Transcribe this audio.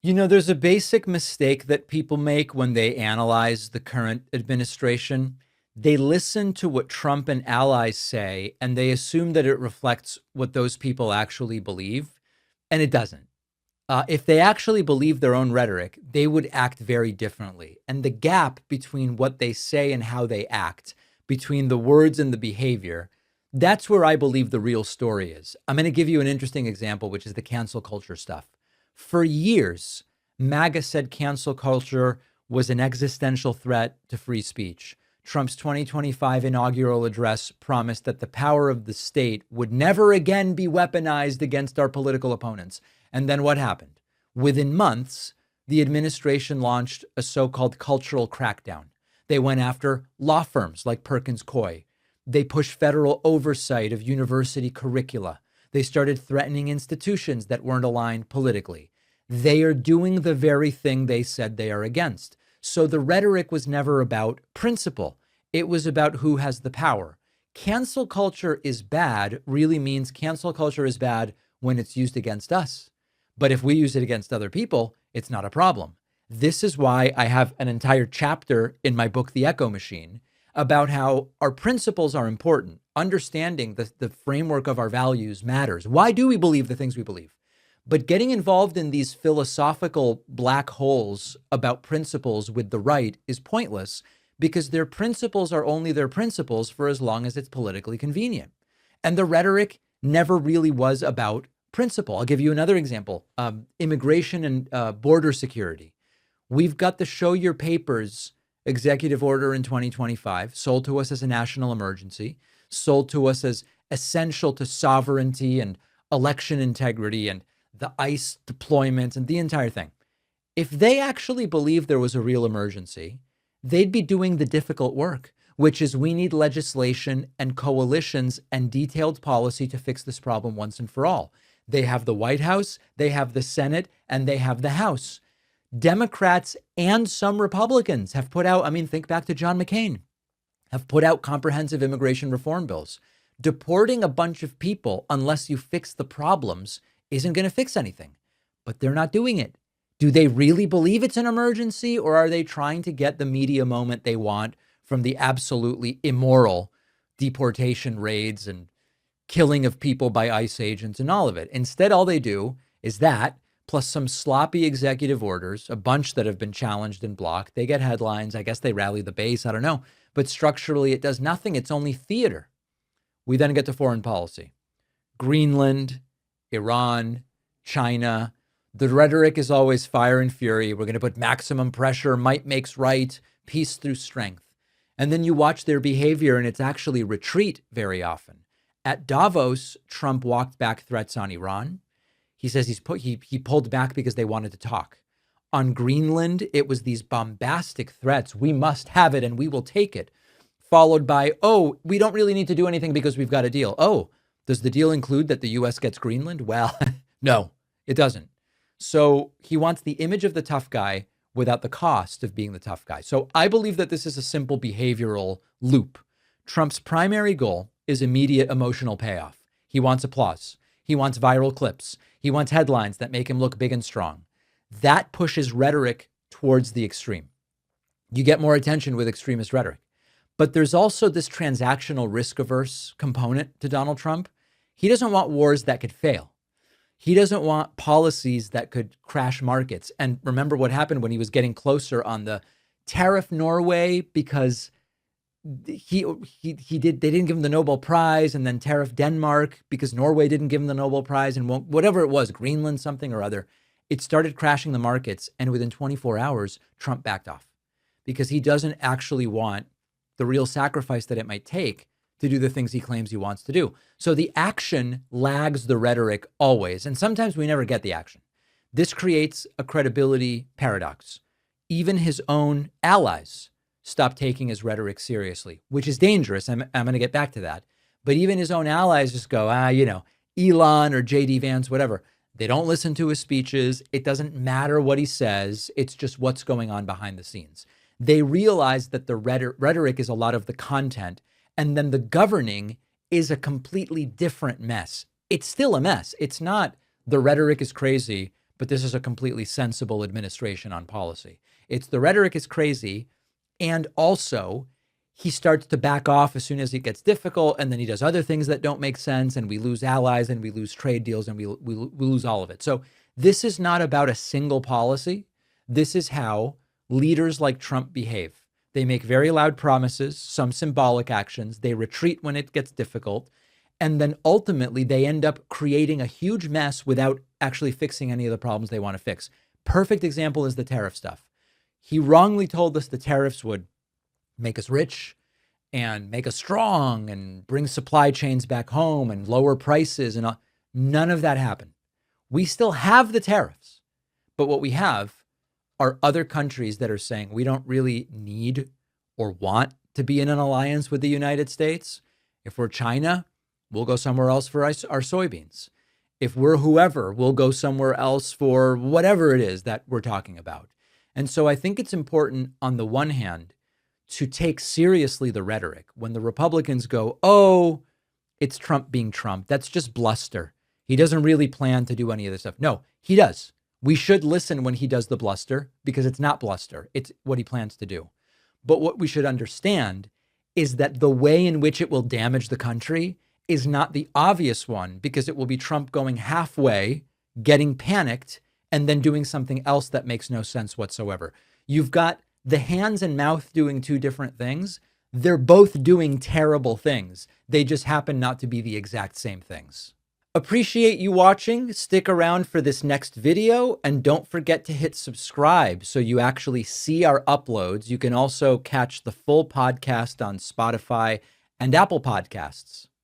There's a basic mistake that people make when they analyze the current administration. They listen to what Trump and allies say, and they assume that it reflects what those people actually believe, and it doesn't. If they actually believe their own rhetoric, they would act very differently. And the gap between what they say and how they act, between the words and the behavior, that's where I believe the real story is. I'm going to give you an interesting example, which is the cancel culture stuff. For years, MAGA said cancel culture was an existential threat to free speech. Trump's 2025 inaugural address promised that the power of the state would never again be weaponized against our political opponents. And then what happened? Within months, the administration launched a so-called cultural crackdown. They went after law firms like Perkins Coie. They pushed federal oversight of university curricula. They started threatening institutions that weren't aligned politically. They are doing the very thing they said they are against. So the rhetoric was never about principle. It was about who has the power. Cancel culture is bad really means cancel culture is bad when it's used against us. But if we use it against other people, it's not a problem. This is why I have an entire chapter in my book, The Echo Machine, about how our principles are important. Understanding the framework of our values matters. Why do we believe the things we believe? But getting involved in these philosophical black holes about principles with the right is pointless because their principles are only their principles for as long as it's politically convenient. And the rhetoric never really was about principle. I'll give you another example. Immigration and border security. We've got the show your papers executive order in 2025, sold to us as a national emergency, sold to us as essential to sovereignty and election integrity and the ICE deployment and the entire thing. If they actually believed there was a real emergency, they'd be doing the difficult work, which is we need legislation and coalitions and detailed policy to fix this problem once and for all. They have the White House, they have the Senate, and they have the House. Democrats and some Republicans have put out, think back to John McCain, have put out comprehensive immigration reform bills. Deporting a bunch of people, unless you fix the problems, isn't going to fix anything. But they're not doing it. Do they really believe it's an emergency, or are they trying to get the media moment they want from the absolutely immoral deportation raids and killing of people by ICE agents and all of it? Instead, all they do is that, plus some sloppy executive orders, a bunch that have been challenged and blocked. They get headlines. I guess they rally the base. I don't know. But structurally, it does nothing. It's only theater. We then get to foreign policy. Greenland, Iran, China. The rhetoric is always fire and fury. We're going to put maximum pressure. Might makes right. Peace through strength. And then you watch their behavior, and it's actually retreat very often. At Davos, Trump walked back threats on Iran. He says he pulled back because they wanted to talk. On Greenland, it was these bombastic threats. We must have it and we will take it. Followed by, oh, we don't really need to do anything because we've got a deal. Oh, does the deal include that the US gets Greenland? Well, no, it doesn't. So he wants the image of the tough guy without the cost of being the tough guy. So I believe that this is a simple behavioral loop. Trump's primary goal is immediate emotional payoff. He wants applause. He wants viral clips. He wants headlines that make him look big and strong. That pushes rhetoric towards the extreme. You get more attention with extremist rhetoric. But there's also this transactional risk-averse component to Donald Trump. He doesn't want wars that could fail. He doesn't want policies that could crash markets. And remember what happened when he was getting closer on the tariff Norway, because they didn't give him the Nobel Prize, and then tariff Denmark because Norway didn't give him the Nobel Prize, and whatever it was, Greenland, something or other, it started crashing the markets. And within 24 hours, Trump backed off because he doesn't actually want the real sacrifice that it might take to do the things he claims he wants to do. So the action lags the rhetoric always. And sometimes we never get the action. This creates a credibility paradox. Even his own allies stop taking his rhetoric seriously, which is dangerous. I'm going to get back to that. But even his own allies just go, Elon or JD Vance, whatever. They don't listen to his speeches. It doesn't matter what he says. It's just what's going on behind the scenes. They realize that the rhetoric is a lot of the content, and then the governing is a completely different mess. It's still a mess. It's not the rhetoric is crazy, but this is a completely sensible administration on policy. It's the rhetoric is crazy. And also, he starts to back off as soon as it gets difficult. And then he does other things that don't make sense. And we lose allies and we lose trade deals and we lose all of it. So this is not about a single policy. This is how leaders like Trump behave. They make very loud promises, some symbolic actions. They retreat when it gets difficult. And then ultimately, they end up creating a huge mess without actually fixing any of the problems they want to fix. Perfect example is the tariff stuff. He wrongly told us the tariffs would make us rich and make us strong and bring supply chains back home and lower prices and all. None of that happened. We still have the tariffs, but what we have are other countries that are saying we don't really need or want to be in an alliance with the United States. If we're China, we'll go somewhere else for our soybeans. If we're whoever, we'll go somewhere else for whatever it is that we're talking about. And so I think it's important on the one hand to take seriously the rhetoric. When the Republicans go, oh, it's Trump being Trump, that's just bluster. He doesn't really plan to do any of this stuff. No, he does. We should listen when he does the bluster because it's not bluster. It's what he plans to do. But what we should understand is that the way in which it will damage the country is not the obvious one because it will be Trump going halfway, getting panicked, and then doing something else that makes no sense whatsoever. You've got the hands and mouth doing two different things. They're both doing terrible things. They just happen not to be the exact same things. Appreciate you watching. Stick around for this next video and don't forget to hit subscribe so you actually see our uploads. You can also catch the full podcast on Spotify and Apple Podcasts.